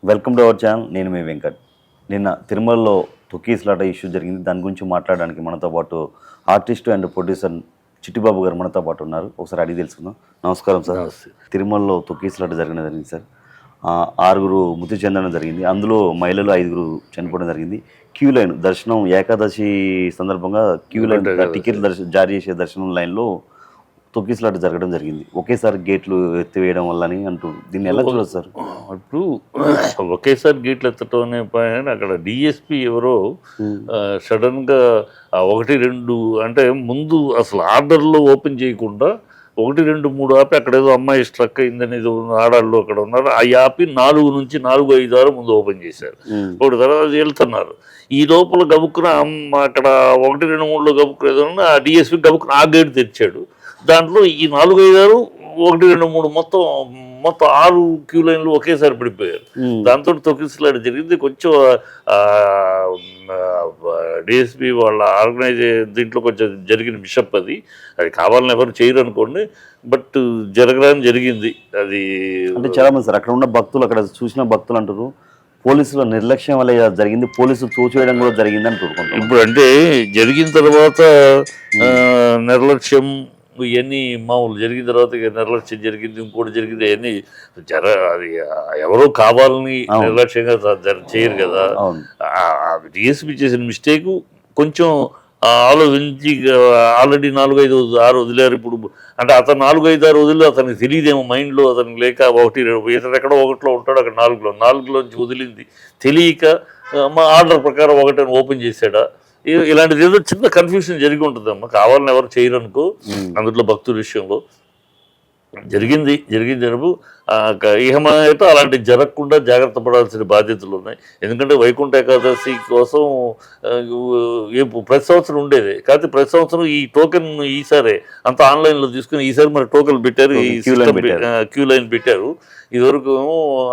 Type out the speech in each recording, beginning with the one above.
Welcome to our channel. నేను మీ వెంకట్. నిన్న తిరుమలలో తొక్కీస్లాట ఇష్యూ జరిగింది. దాని గురించి మాట్లాడడానికి మనతో పాటు ఆర్టిస్ట్ అండ్ ప్రొడ్యూసర్ చిట్టిబాబు గారు మనతో పాటు ఉన్నారు. ఒకసారి అడిగి తెలుసుకుందాం. నమస్కారం సార్. తిరుమలలో తొక్కీస్లాట జరిగింది సార్. 6 మృతి చెందడం జరిగింది. అందులో మహిళలు 5 చనిపోవడం జరిగింది. క్యూ లైన్ దర్శనం ఏకాదశి సందర్భంగా క్యూ లైన్ టికెట్లు జారీ చేసే దర్శనం లైన్లో తొక్కిసలాట జరగడం జరిగింది. ఒకేసారి గేట్లు ఎత్తివేయడం వల్లని అంటూ దీన్ని ఎలా చూడదు సార్? ఇప్పుడు ఒకేసారి గేట్లు ఎత్తటం అక్కడ డిఎస్పి ఎవరో సడన్గా 1-2 అంటే ముందు అసలు ఆర్డర్లో ఓపెన్ చేయకుండా 1-2-3 ఆపి అక్కడ ఏదో అమ్మాయి స్ట్రక్ అయిందని ఏదో ఆడాళ్ళు అక్కడ ఉన్నారు. ఆ ఆపి 4 నుంచి 4-5 ముందు ఓపెన్ చేశారు. ఒకటి తర్వాత వెళ్తున్నారు. ఈ లోపల గబుక్కున అక్కడ 1-2-3లో గబుక్కున ఏదో ఆ డిఎస్పి గబుక్కున ఆ గేటు తెచ్చాడు. దాంట్లో ఈ 4-5 1-2-3 మొత్తం 6 క్యూ లైన్లు ఒకేసారి పడిపోయారు. దాంతో తొక్కిసలాట జరిగింది. కొంచెం డిఎస్పీ వాళ్ళ దీంట్లో కొంచెం జరిగిన బిషప్ అది కావాలని ఎవరు చేయరు అనుకోండి, బట్ జరగడానికి జరిగింది. అది అంటే చాలా మంది సార్ అక్కడ ఉన్న భక్తులు, అక్కడ చూసిన భక్తులు అంటారు పోలీసుల నిర్లక్ష్యం వల్ల జరిగింది, పోలీసులు తోచివేయడం కూడా జరిగింది అంటారు. ఇప్పుడు అంటే జరిగిన తర్వాత నిర్లక్ష్యం ఇవన్నీ మామూలు జరిగిన తర్వాత నిర్లక్ష్యం జరిగింది, ఇంకోటి జరిగింది, అవన్నీ అది ఎవరో కావాలని నిర్లక్ష్యంగా చేయరు కదా. డిఎస్పీ చేసిన మిస్టేక్ కొంచెం ఆలోచించి ఆల్రెడీ 4-5-6 వదిలేరు. ఇప్పుడు అంటే అతను 4-5-6 వదిలి అతనికి తెలియదేమో, మైండ్లో అతనికి లేక 1-2 ఇతను ఎక్కడో 1లో ఉంటాడు, అక్కడ 4లోంచి వదిలింది తెలియక మా ఆర్డర్ ప్రకారం 1 ఓపెన్ చేశాడా, ఇలాంటిది ఏదో చిన్న కన్ఫ్యూషన్ జరిగి ఉంటుందమ్మా. కావాలని ఎవరు చేయరు అనుకో. అందులో భక్తుల విషయంలో జరిగింది జరుపు ఇహమైతే అలాంటి జరగకుండా జాగ్రత్త పడాల్సిన బాధ్యతలు ఉన్నాయి. ఎందుకంటే వైకుంఠ ఏకాదశి కోసం ప్రతి సంవత్సరం ఉండేది, కాకపోతే ప్రతి సంవత్సరం ఈ టోకెన్ ఈసారి అంతా ఆన్లైన్లో తీసుకుని ఈసారి మరి టోకెన్ పెట్టారు, క్యూ లైన్ పెట్టారు. ఇదివరకు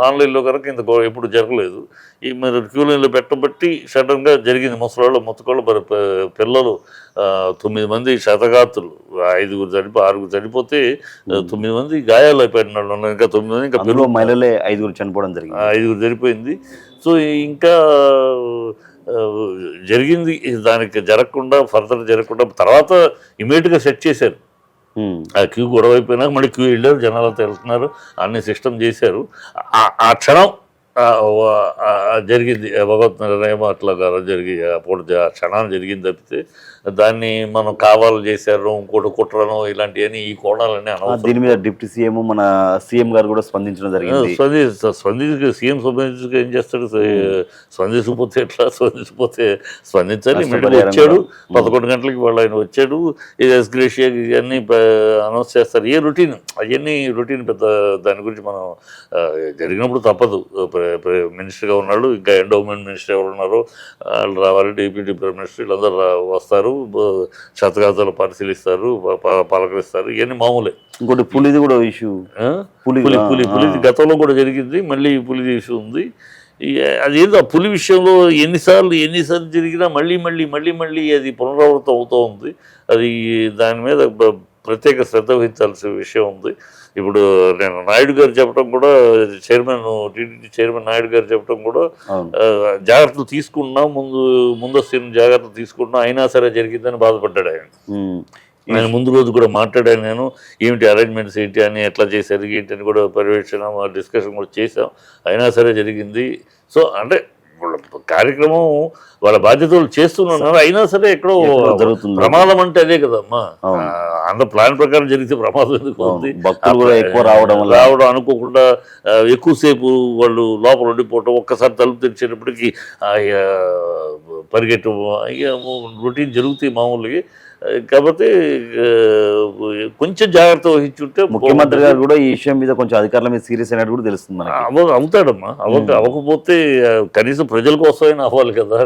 ఆన్లైన్లో కనుక ఇంత ఎప్పుడు జరగలేదు. ఈ మరి క్యూ లైన్లో పెట్టబట్టి సడన్గా జరిగింది. ముసలాళ్ళు మొత్తకోళ్ళు మరి పిల్లలు 9 మంది శతఘాతులు, 6 చనిపోతే 9 మంది గాయాలు అయిపోయిన వాళ్ళు ఉన్నారు. ఇంకా 9 మంది, ఇంకా పిల్లలు మహిళలే 5 చనిపోవడం జరిగింది. 5 చనిపోయింది. సో ఇంకా జరిగింది. దానికి జరగకుండా ఫర్దర్ జరగకుండా తర్వాత ఇమీడియట్గా సెట్ చేశారు. ఆ క్యూ గొడవ అయిపోయినాక మళ్ళీ క్యూ వెళ్ళారు, జనాలతో వెళ్తున్నారు, అన్ని సిస్టమ్ చేశారు. ఆ క్షణం జరిగింది భగవత్ నిర్ణయం అట్లాగా జరిగి అప్పుడు ఆ క్షణాన్ని జరిగింది తప్పితే దాన్ని మనం కావాలి చేశారు ఇంకోటి కుట్రను ఇలాంటివన్నీ ఈ కోణాలన్నీ అనవసరం. దీని మీద డిప్యూటీ సీఎం మన సీఎం గారు కూడా స్పందించడం జరిగింది. సీఎం స్పందించక ఏం చేస్తాడు, స్పందించకపోతే ఎట్లా, స్పందించాలి. వచ్చాడు 11 గంటలకి వాళ్ళు ఆయన వచ్చాడు. ఇది ఎస్గ్రేషియా ఇవన్నీ అనౌన్స్ చేస్తారు. అవన్నీ రొటీన్ పెద్ద దాని గురించి మనం జరిగినప్పుడు తప్పదు. మినిస్టర్గా ఉన్నాడు, ఇంకా ఎండోమెంట్ మినిస్టర్ ఎవరు ఉన్నారో వాళ్ళు రావాలి, డిప్యూటీ ప్రైమ్ మినిస్టర్ వీళ్ళందరూ వస్తారు, శతఘాతాలు పరిశీలిస్తారు, పలకరిస్తారు, ఇవన్నీ మామూలే. ఇంకోటి పులిది కూడా ఇష్యూ, పులిది గతంలో కూడా జరిగింది, మళ్ళీ పులిది ఇష్యూ ఉంది. అదేదో ఆ పులి విషయంలో ఎన్నిసార్లు జరిగినా మళ్ళీ అది పునరావృతం అవుతూ ఉంది. అది దాని మీద ప్రత్యేక శ్రద్ధ వహించాల్సిన విషయం ఉంది. ఇప్పుడు నేను నాయుడు గారు చెప్పడం కూడా, టీటీడీ చైర్మన్ నాయుడు గారు చెప్పడం కూడా జాగ్రత్తలు తీసుకున్నా, ముందస్తు జాగ్రత్తలు తీసుకున్నా, అయినా సరే జరిగిందని బాధపడ్డాడు ఆయన. నేను ముందు రోజు కూడా మాట్లాడాను, నేను ఏమిటి అరేంజ్మెంట్స్ ఏంటి అని, ఎట్లా చేశారు ఏంటి అని కూడా పర్యవేక్షణ డిస్కషన్ కూడా చేసాం. అయినా సరే జరిగింది. సో అంటే కార్యక్రమం వాళ్ళ బాధ్యతలు చేస్తున్నారు, అయినా సరే ఎక్కడో జరుగుతుంది. ప్రమాదం అంటే అదే కదమ్మా, అంత ప్లాన్ ప్రకారం జరిగితే ప్రమాదం ఎందుకు ఉంది? ఎక్కువ రావడం అనుకోకుండా ఎక్కువసేపు వాళ్ళు లోపల ఉండిపోవటం, ఒక్కసారి తలుపు తెరిచేటప్పటికి పరిగెట్టడం, రొటీన్ జరుగుతాయి మామూలుగా. కాబట్టి కొంచెం జాగ్రత్త వహించుంటే, ముఖ్యమంత్రి గారు కూడా ఈ విషయం మీద కొంచెం అధికారుల మీద సీరియస్ అయినట్టు కూడా తెలుస్తుంది. అవుతాడమ్మా. అవ్వకపోతే కనీసం ప్రజల కోసమైనా అవ్వాలి కదా,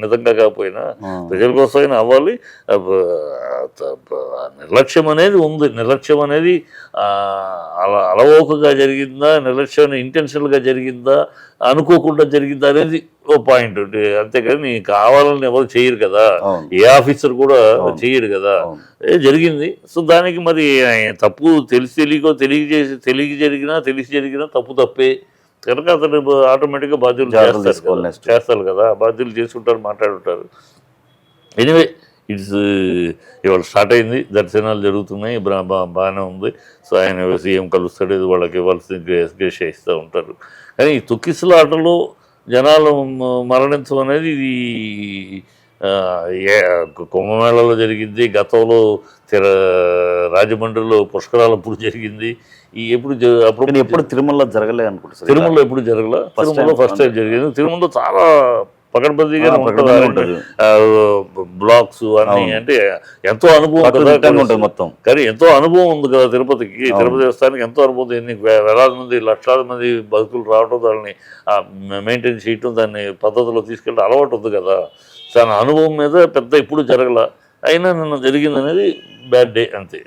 నిజంగా కాకపోయినా ప్రజల కోసమైనా అవ్వాలి. నిర్లక్ష్యం అనేది ఉంది. నిర్లక్ష్యం అనేది అలవోకగా జరిగిందా, నిర్లక్ష్యం ఇంటెన్షనల్గా జరిగిందా, అనుకోకుండా జరిగిందా అనేది ఓ పాయింట్. అంతేకాని కావాలని ఎవరు చేయరు కదా, ఏ ఆఫీసర్ కూడా చేయడు కదా. జరిగింది. సో దానికి మరి తప్పు తెలిసి జరిగినా తెలిసి జరిగినా తప్పు తప్పే. కనుక అతను ఆటోమేటిక్గా బాధ్యులు జాగ్రత్తలు తీసుకోవాలి next. చేస్తారు కదా, బాధ్యులు చేసుకుంటారు, మాట్లాడుంటారు. ఎనీవే ఇట్స్ ఇవాళ స్టార్ట్ అయింది, దర్శనాలు జరుగుతున్నాయి, బాగానే ఉంది. సో ఆయన సీఎం కలుస్తాడు, ఇది వాళ్ళకి ఇవ్వాల్సిన గ్రేష ఇస్తూ ఉంటారు. కానీ ఈ తొక్కిసలాటలో జనాలు మరణించడం అనేది ఇది కుంభమేళలో జరిగింది, గతంలో రాజమండ్రిలో పుష్కరాలప్పుడు జరిగింది. ఈ ఎప్పుడు తిరుమలలో జరగలే అనుకుంటా. తిరుమలలో ఎప్పుడు జరగల, తిరుమలలో ఫస్ట్ టైం జరిగింది. తిరుమలలో చాలా పకడ్బందీగా ఉంటుంది, బ్లాక్స్ అన్ని, అంటే ఎంతో అనుభవం కదా మొత్తం. కానీ ఎంతో అనుభవం ఉంది కదా తిరుపతికి, తిరుపతి దేవస్థానానికి ఎంతో అనుభవం. ఎన్ని వేలాది మంది, లక్షలాది మంది భక్తులు రావడం, దాన్ని మెయింటైన్ చేయటం, దాన్ని పద్ధతిలో తీసుకెళ్ళడం అలవాటు ఉంది కదా. తన అనుభవం మీద పెద్ద ఇప్పుడు జరగల, అయినా నిన్న జరిగింది అనేది బ్యాడ్ డే అంతే.